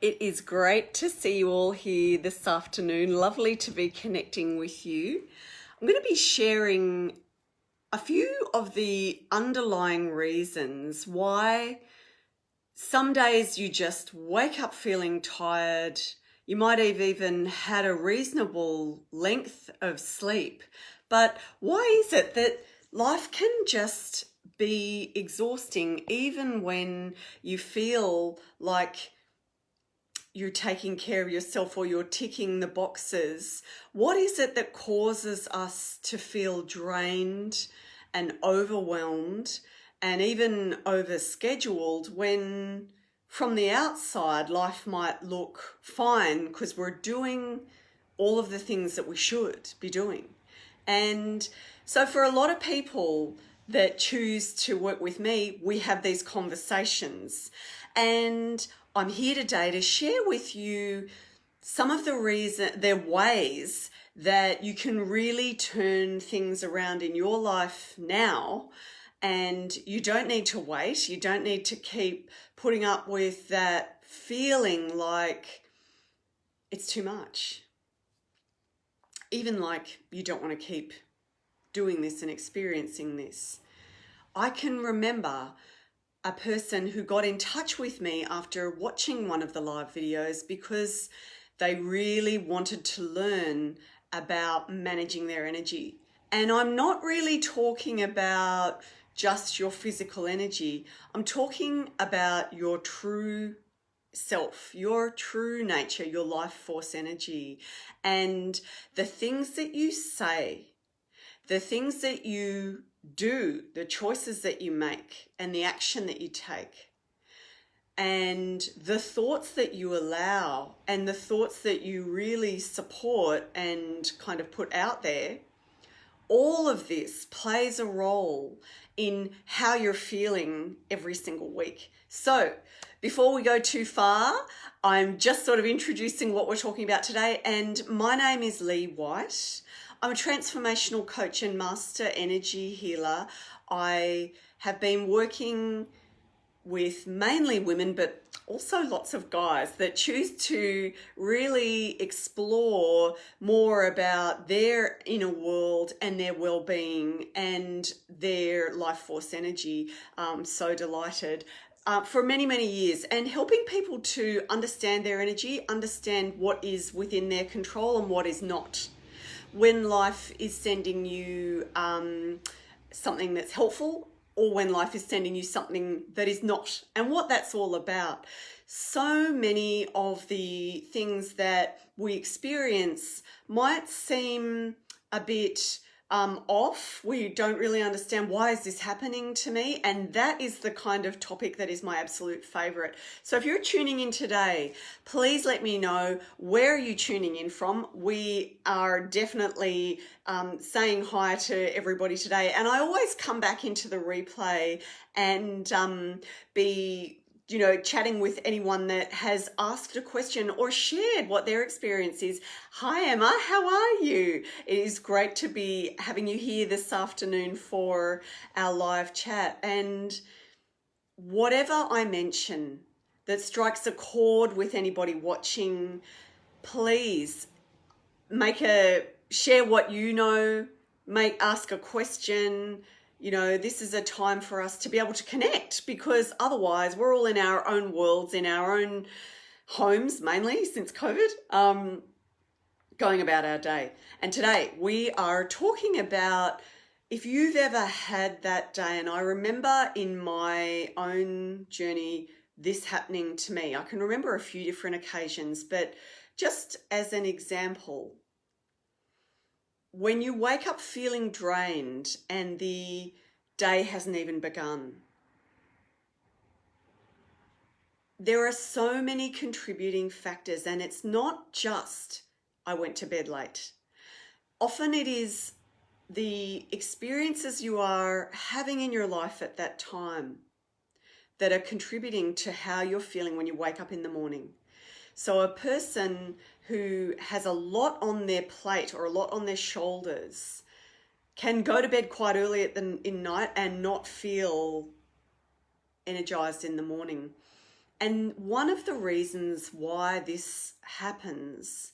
It is great to see you all here this afternoon. Lovely to be connecting with you. I'm going to be sharing a few of the underlying reasons why some days you just wake up feeling tired. You might have even had a reasonable length of sleep. But why is it that life can just be exhausting even when you feel like you're taking care of yourself or you're ticking the boxes? What is it that causes us to feel drained and overwhelmed and even overscheduled when from the outside life might look fine because we're doing all of the things that we should be doing? And so for a lot of people that choose to work with me, we have these conversations, and I'm here today to share with you some of the ways that you can really turn things around in your life now. And you don't need to wait. You don't need to keep putting up with that feeling like it's too much. Even like you don't want to keep doing this and experiencing this. I can remember a person who got in touch with me after watching one of the live videos because they really wanted to learn about managing their energy. And I'm not really talking about just your physical energy. I'm talking about your true self, your true nature, your life force energy, and the things that you say, the things that you do, the choices that you make, and the action that you take, and the thoughts that you allow, and the thoughts that you really support and kind of put out there. All of this plays a role in how you're feeling every single week. So before we go too far, I'm just sort of introducing what we're talking about today. And my name is Lee White. I'm a transformational coach and master energy healer. I have been working with mainly women, but also lots of guys that choose to really explore more about their inner world and their well-being and their life force energy. So delighted. For many, many years, and helping people to understand their energy, understand what is within their control and what is not. When life is sending you something that's helpful, or when life is sending you something that is not, and what that's all about. So many of the things that we experience might seem a bit off. We don't really understand, why is this happening to me? And that is the kind of topic that is my absolute favorite. So if you're tuning in today, please let me know, where are you tuning in from? We are definitely saying hi to everybody today. And I always come back into the replay and be chatting with anyone that has asked a question or shared what their experience is. Hi, Emma, how are you? It is great to be having you here this afternoon for our live chat. And whatever I mention that strikes a chord with anybody watching, please share what you know, ask a question. This is a time for us to be able to connect, because otherwise we're all in our own worlds, in our own homes, mainly since COVID, going about our day. And today we are talking about if you've ever had that day. And I remember in my own journey this happening to me. I can remember a few different occasions, but just as an example, when you wake up feeling drained and the day hasn't even begun, there are so many contributing factors, and it's not just I went to bed late. Often it is the experiences you are having in your life at that time that are contributing to how you're feeling when you wake up in the morning. So a person who has a lot on their plate or a lot on their shoulders can go to bed quite early in night and not feel energized in the morning. And one of the reasons why this happens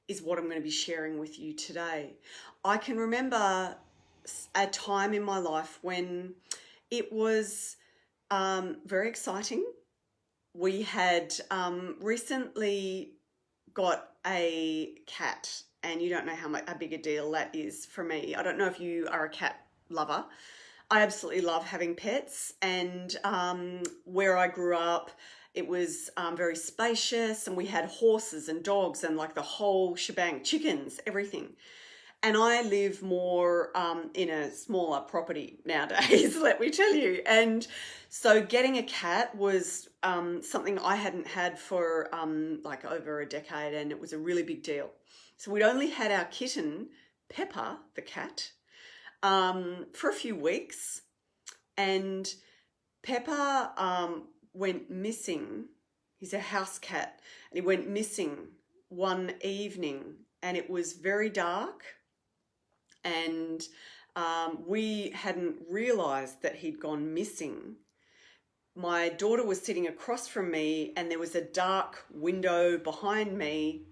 is what I'm going to be sharing with you today. I can remember a time in my life when it was very exciting. We had recently got a cat, and you don't know how much a big a deal that is for me. I don't know if you are a cat lover. I absolutely love having pets, and where I grew up, it was very spacious, and we had horses and dogs and like the whole shebang, chickens, everything. And I live more in a smaller property nowadays, let me tell you. And so getting a cat was something I hadn't had for like over a decade, and it was a really big deal. So we'd only had our kitten, Pepper, the cat, for a few weeks. And Pepper went missing. He's a house cat, and he went missing one evening, and it was very dark. And we hadn't realised that he'd gone missing. My daughter was sitting across from me, and there was a dark window behind me,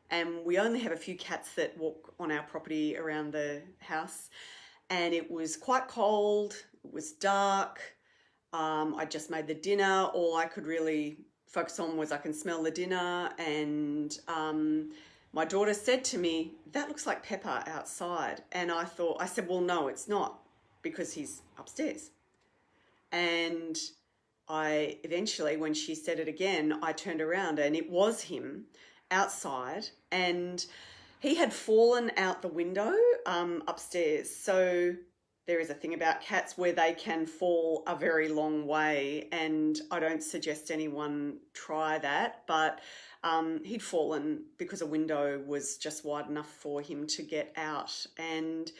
and we only have a few cats that walk on our property around the house, and it was quite cold, it was dark. I just made the dinner. All I could really focus on was I can smell the dinner, and my daughter said to me, "That looks like Pepper outside." And I said, "Well, no, it's not, because he's upstairs." And I eventually, when she said it again, I turned around, and it was him outside, and he had fallen out the window upstairs. So there is a thing about cats where they can fall a very long way, and I don't suggest anyone try that, but he'd fallen because a window was just wide enough for him to get out. And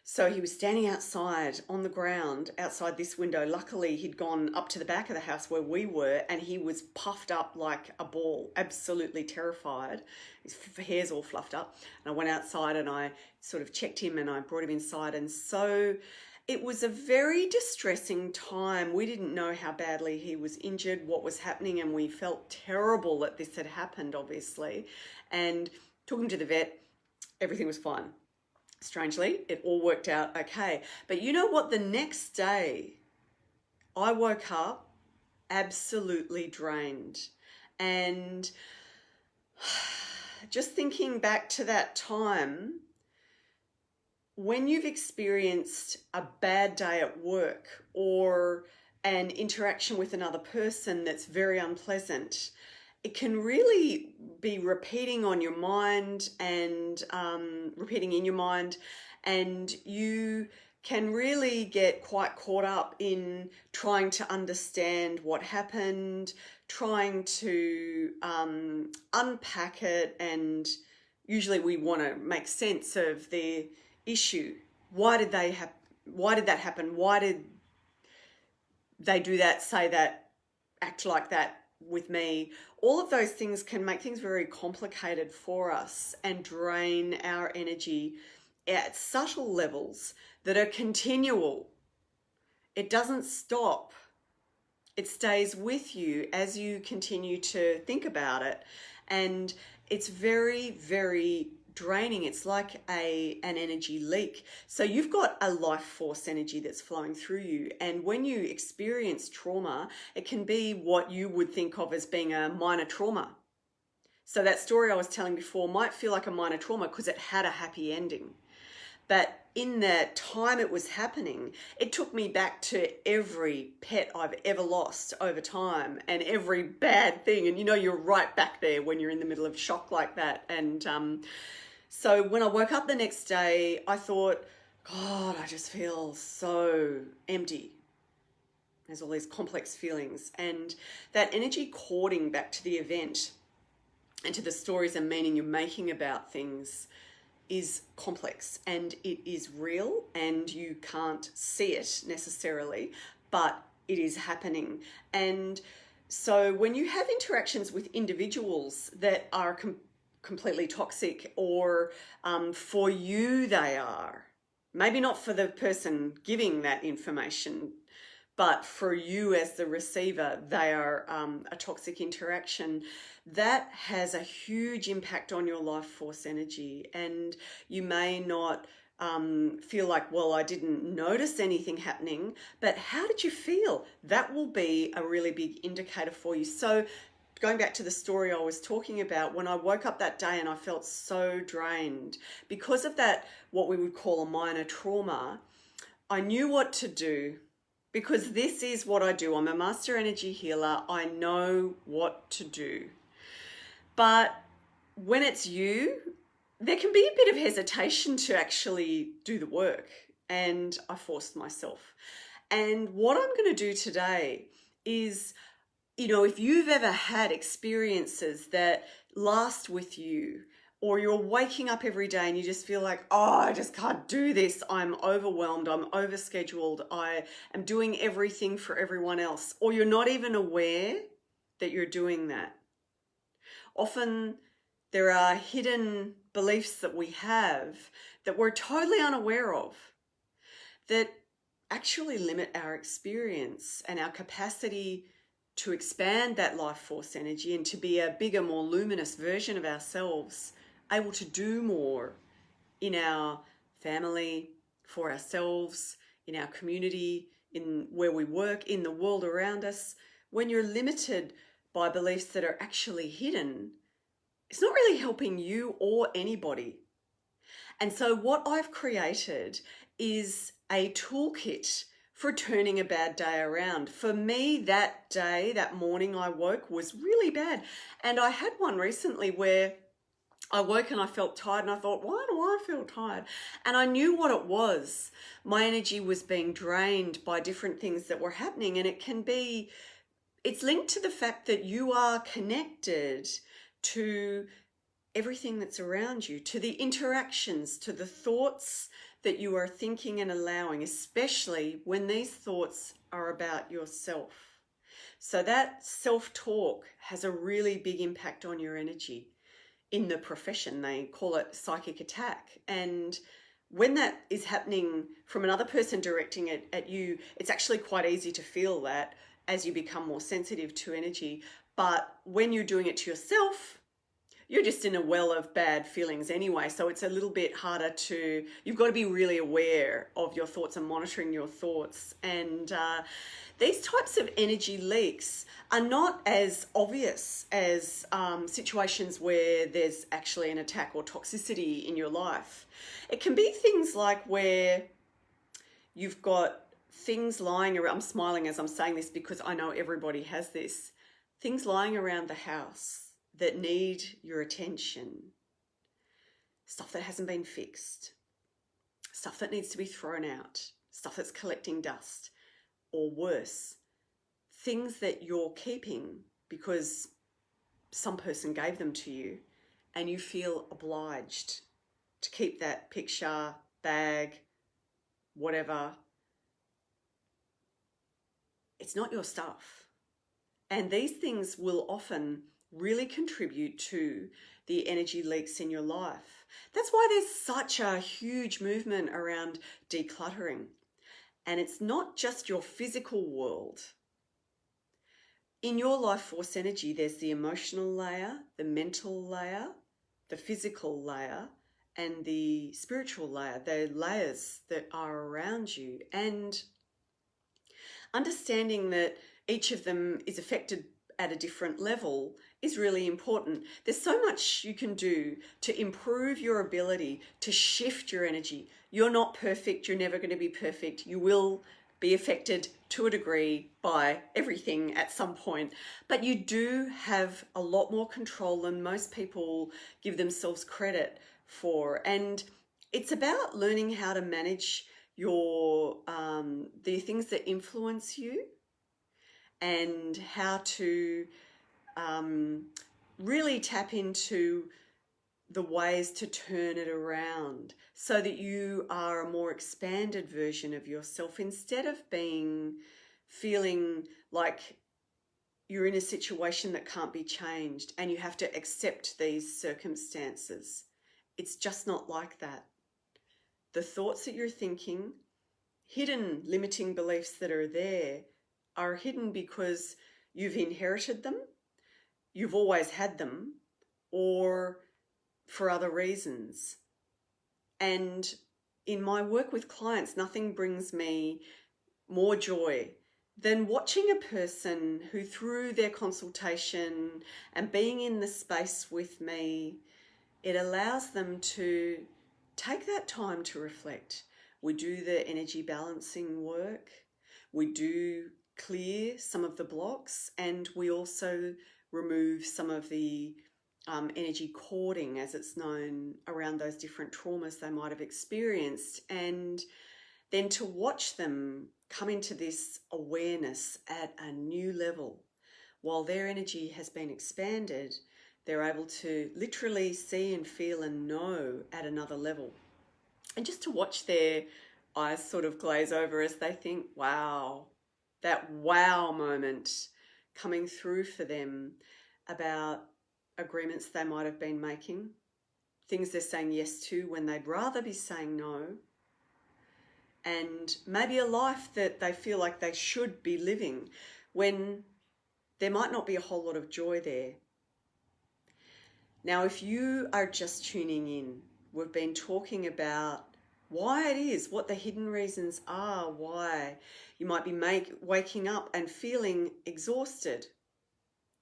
so he was standing outside on the ground outside this window. Luckily, he'd gone up to the back of the house where we were, and he was puffed up like a ball, absolutely terrified. His hair's all fluffed up. And I went outside and I sort of checked him, and I brought him inside. And so it was a very distressing time. We didn't know how badly he was injured, what was happening, and we felt terrible that this had happened, obviously. And took him to the vet. Everything was fine. Strangely, it all worked out okay. But you know what? The next day, I woke up absolutely drained. And just thinking back to that time, when you've experienced a bad day at work or an interaction with another person that's very unpleasant, it can really be repeating on your mind and repeating in your mind, and you can really get quite caught up in trying to understand what happened, trying to unpack it, and usually we want to make sense of the issue. Why did that happen? Why did they do that, say that, act like that with me? All of those things can make things very complicated for us and drain our energy at subtle levels that are continual. It doesn't stop. It stays with you as you continue to think about it. And it's very, very draining. It's like an energy leak. So you've got a life force energy that's flowing through you. And when you experience trauma, it can be what you would think of as being a minor trauma. So that story I was telling before might feel like a minor trauma because it had a happy ending. But in the time it was happening, it took me back to every pet I've ever lost over time and every bad thing. And you know, you're right back there when you're in the middle of shock like that. And so when I woke up the next day, I thought, God, I just feel so empty. There's all these complex feelings. And that energy cording back to the event and to the stories and meaning you're making about things is complex, and it is real, and you can't see it necessarily, but it is happening. And so when you have interactions with individuals that are completely toxic, or for you they are, maybe not for the person giving that information, but for you as the receiver, they are a toxic interaction. That has a huge impact on your life force energy, and you may not feel like, well, I didn't notice anything happening, but how did you feel? That will be a really big indicator for you. So going back to the story I was talking about, when I woke up that day and I felt so drained because of that, what we would call a minor trauma, I knew what to do, because this is what I do. I'm a master energy healer. I know what to do. But when it's you, there can be a bit of hesitation to actually do the work. And I forced myself. And what I'm going to do today is, if you've ever had experiences that last with you, or you're waking up every day and you just feel like, oh, I just can't do this. I'm overwhelmed. I'm overscheduled. I am doing everything for everyone else. Or you're not even aware that you're doing that. Often there are hidden beliefs that we have that we're totally unaware of that actually limit our experience and our capacity to expand that life force energy and to be a bigger, more luminous version of ourselves, able to do more in our family, for ourselves, in our community, in where we work, in the world around us. When you're limited by beliefs that are actually hidden, it's not really helping you or anybody. And so what I've created is a toolkit for turning a bad day around. For me, that day, that morning I woke was really bad. And I had one recently where I woke and I felt tired, and I thought, why do I feel tired? And I knew what it was. My energy was being drained by different things that were happening. And it's linked to the fact that you are connected to everything that's around you, to the interactions, to the thoughts that you are thinking and allowing, especially when these thoughts are about yourself. So that self-talk has a really big impact on your energy. In the profession, they call it psychic attack. And when that is happening from another person directing it at you, it's actually quite easy to feel that as you become more sensitive to energy. But when you're doing it to yourself, you're just in a well of bad feelings anyway. So it's a little bit harder you've got to be really aware of your thoughts and monitoring your thoughts. And these types of energy leaks are not as obvious as situations where there's actually an attack or toxicity in your life. It can be things like where you've got things lying around. I'm smiling as I'm saying this because I know everybody has this. Things lying around the house that need your attention. Stuff that hasn't been fixed. Stuff that needs to be thrown out. Stuff that's collecting dust. Or worse, things that you're keeping because some person gave them to you and you feel obliged to keep that picture, bag, whatever. It's not your stuff. And these things will often really contribute to the energy leaks in your life. That's why there's such a huge movement around decluttering. And it's not just your physical world. In your life force energy, there's the emotional layer, the mental layer, the physical layer, and the spiritual layer, the layers that are around you. And understanding that each of them is affected at a different level is really important. There's so much you can do to improve your ability to shift your energy. You're not perfect. You're never going to be perfect. You will be affected to a degree by everything at some point, but you do have a lot more control than most people give themselves credit for. And it's about learning how to manage your the things that influence you, and how to really tap into the ways to turn it around so that you are a more expanded version of yourself, instead of feeling like you're in a situation that can't be changed and you have to accept these circumstances. It's just not like that. The thoughts that you're thinking, hidden limiting beliefs that are there are hidden because you've inherited them, you've always had them, or for other reasons. And in my work with clients, nothing brings me more joy than watching a person who, through their consultation and being in the space with me, it allows them to take that time to reflect. We do the energy balancing work, we do clear some of the blocks, and we also remove some of the energy cording, as it's known, around those different traumas they might have experienced. And then to watch them come into this awareness at a new level, while their energy has been expanded, they're able to literally see and feel and know at another level. And just to watch their eyes sort of glaze over as they think, wow, that wow moment coming through for them about agreements they might have been making, things they're saying yes to when they'd rather be saying no, and maybe a life that they feel like they should be living when there might not be a whole lot of joy there. Now, if you are just tuning in, we've been talking about why it is, what the hidden reasons are, why you might be waking up and feeling exhausted,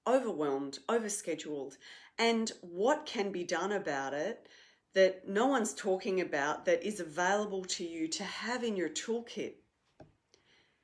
overwhelmed, overscheduled, and what can be done about it that no one's talking about, that is available to you to have in your toolkit.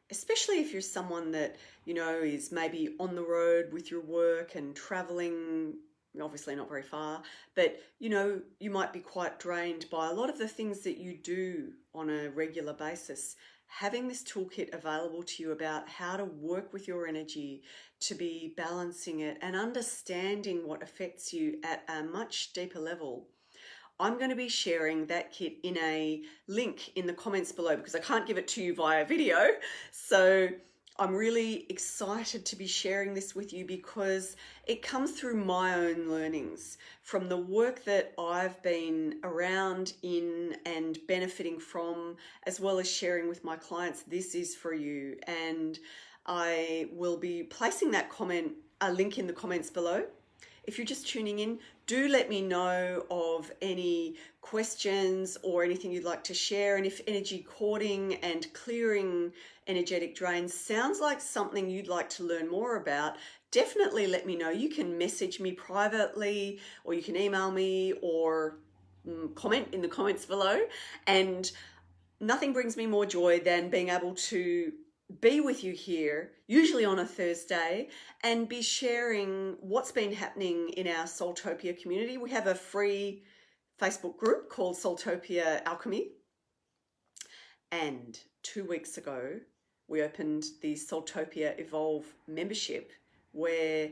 Especially if you're someone that, is maybe on the road with your work and traveling, obviously not very far, but you might be quite drained by a lot of the things that you do on a regular basis. Having this toolkit available to you about how to work with your energy, to be balancing it and understanding what affects you at a much deeper level. I'm going to be sharing that kit in a link in the comments below because I can't give it to you via video. So I'm really excited to be sharing this with you because it comes through my own learnings from the work that I've been around in and benefiting from, as well as sharing with my clients. This is for you. And I will be placing that a link in the comments below. If you're just tuning in, do let me know of any questions or anything you'd like to share. And if energy cording and clearing energetic drains sounds like something you'd like to learn more about, definitely let me know. You can message me privately, or you can email me, or comment in the comments below. And nothing brings me more joy than being able to be with you here, usually on a Thursday, and be sharing what's been happening in our Soultopia community. We have a free Facebook group called Soultopia Alchemy. And 2 weeks ago, we opened the Soultopia Evolve membership, where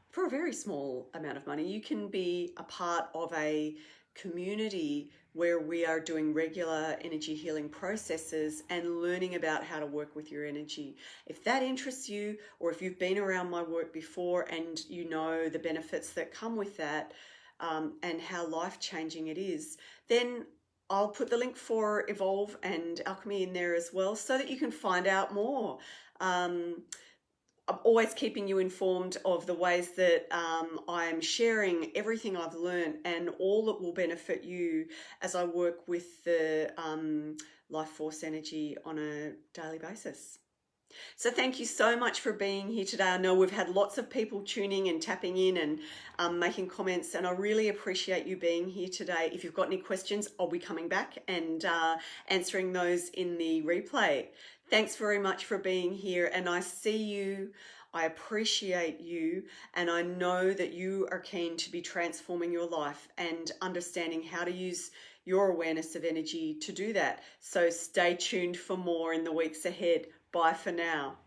for a very small amount of money, you can be a part of a community where we are doing regular energy healing processes and learning about how to work with your energy. If that interests you, or if you've been around my work before and you know the benefits that come with that, and how life-changing it is, then I'll put the link for Evolve and Alchemy in there as well so that you can find out more. I'm always keeping you informed of the ways that I'm sharing everything I've learned and all that will benefit you as I work with the life force energy on a daily basis. So thank you so much for being here today. I know we've had lots of people tuning and tapping in and making comments, and I really appreciate you being here today. If you've got any questions, I'll be coming back and answering those in the replay. Thanks very much for being here, and I see you, I appreciate you, and I know that you are keen to be transforming your life and understanding how to use your awareness of energy to do that. So stay tuned for more in the weeks ahead. Bye for now.